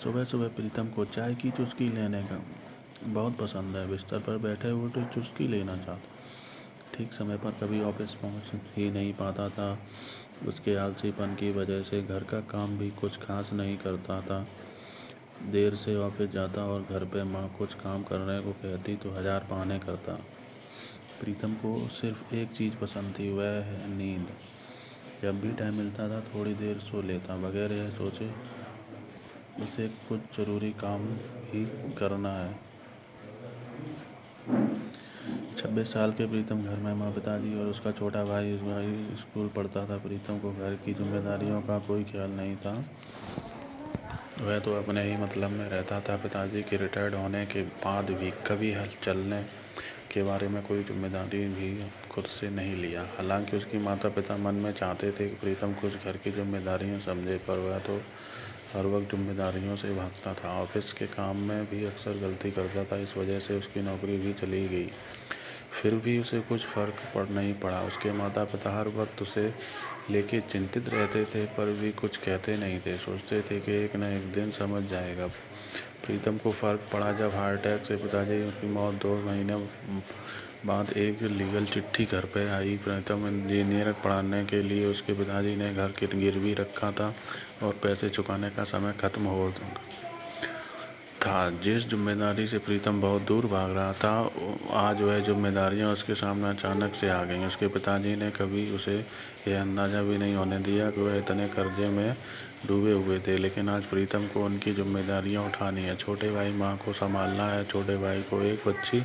सुबह सुबह प्रीतम को चाय की चुस्की लेने का बहुत पसंद है। बिस्तर पर बैठे हुए तो चुस्की लेना चाहता। ठीक समय पर कभी ऑफिस पहुंच ही नहीं पाता था। उसके आलसीपन की वजह से घर का काम भी कुछ खास नहीं करता था। देर से ऑफिस जाता और घर पे माँ कुछ काम करने को कहती तो हजार बहाने करता। प्रीतम को सिर्फ एक चीज़ पसंद थी, वह है नींद। जब भी टाइम मिलता था थोड़ी देर सो लेता, बगैर यह सोचे उसे कुछ ज़रूरी काम भी करना है। 26 साल के प्रीतम घर में माँ, पिताजी और उसका छोटा भाई स्कूल पढ़ता था। प्रीतम को घर की जिम्मेदारियों का कोई ख्याल नहीं था। वह तो अपने ही मतलब में रहता था। पिताजी के रिटायर्ड होने के बाद भी कभी हल चलने के बारे में कोई जिम्मेदारी भी खुद से नहीं लिया। हालांकि उसके माता पिता मन में चाहते थे कि प्रीतम कुछ घर की जिम्मेदारियां समझे, पर वह तो हर वक्त जिम्मेदारियों से भागता था। ऑफिस के काम में भी अक्सर गलती करता था, इस वजह से उसकी नौकरी भी चली गई। फिर भी उसे कुछ फर्क पड़ नहीं पड़ा। उसके माता पिता हर वक्त उसे लेके चिंतित रहते थे, पर भी कुछ कहते नहीं थे। सोचते थे कि एक न एक दिन समझ जाएगा। प्रीतम को फर्क पड़ा जब हार्ट अटैक से पिताजी की मौत 2 महीने बाद एक लीगल चिट्ठी घर पे आई। प्रीतम इंजीनियर पढ़ाने के लिए उसके पिताजी ने घर गिरवी रखा था और पैसे चुकाने का समय खत्म हो था। जिस जिम्मेदारी से प्रीतम बहुत दूर भाग रहा था, आज वह जिम्मेदारियां उसके सामने अचानक से आ गईं। उसके पिताजी ने कभी उसे यह अंदाजा भी नहीं होने दिया कि वह इतने कर्जे में डूबे हुए थे। लेकिन आज प्रीतम को उनकी जिम्मेदारियां उठानी है। छोटे भाई माँ को संभालना है, छोटे भाई को एक अच्छी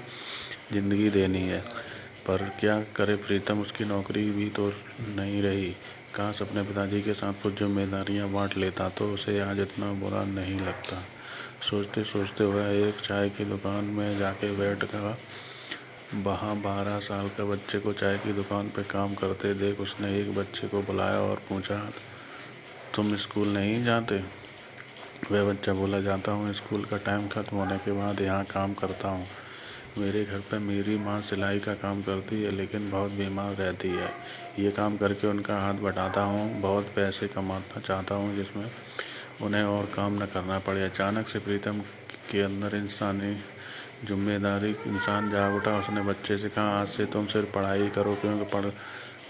जिंदगी देनी है। पर क्या करे प्रीतम, उसकी नौकरी भी तो नहीं रही। काश अपने पिताजी के साथ कुछ जिम्मेदारियां बांट लेता तो उसे आज इतना बुरा नहीं लगता। सोचते सोचते वह एक चाय की दुकान में जाके बैठ गया। वहाँ 12 साल का बच्चे को चाय की दुकान पे काम करते देख उसने एक बच्चे को बुलाया और पूछा, तुम स्कूल नहीं जाते? वह बच्चा बोला, जाता हूँ, स्कूल का टाइम खत्म होने के बाद यहाँ काम करता हूँ। मेरे घर पे मेरी माँ सिलाई का काम करती है, लेकिन बहुत बीमार रहती है। ये काम करके उनका हाथ बटाता हूँ। बहुत पैसे कमाना चाहता हूँ जिसमें उन्हें और काम न करना पड़े। अचानक से प्रीतम के अंदर इंसानी जिम्मेदारी इंसान जाग उठा। उसने बच्चे से कहा, आज से तुम सिर्फ पढ़ाई करो, क्योंकि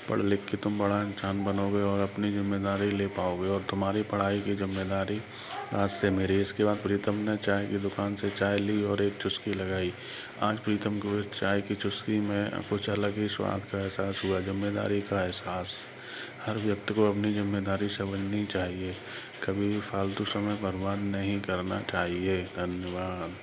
पढ़ लिख के तुम बड़ा इंसान बनोगे और अपनी जिम्मेदारी ले पाओगे, और तुम्हारी पढ़ाई की जिम्मेदारी आज से मेरी। इसके बाद प्रीतम ने चाय की दुकान से चाय ली और एक चुस्की लगाई। आज प्रीतम को इस चाय की चुस्की में कुछ अलग ही स्वाद का एहसास हुआ, जिम्मेदारी का एहसास। हर व्यक्ति को अपनी जिम्मेदारी समझनी चाहिए, कभी भी फालतू समय बर्बाद नहीं करना चाहिए। धन्यवाद।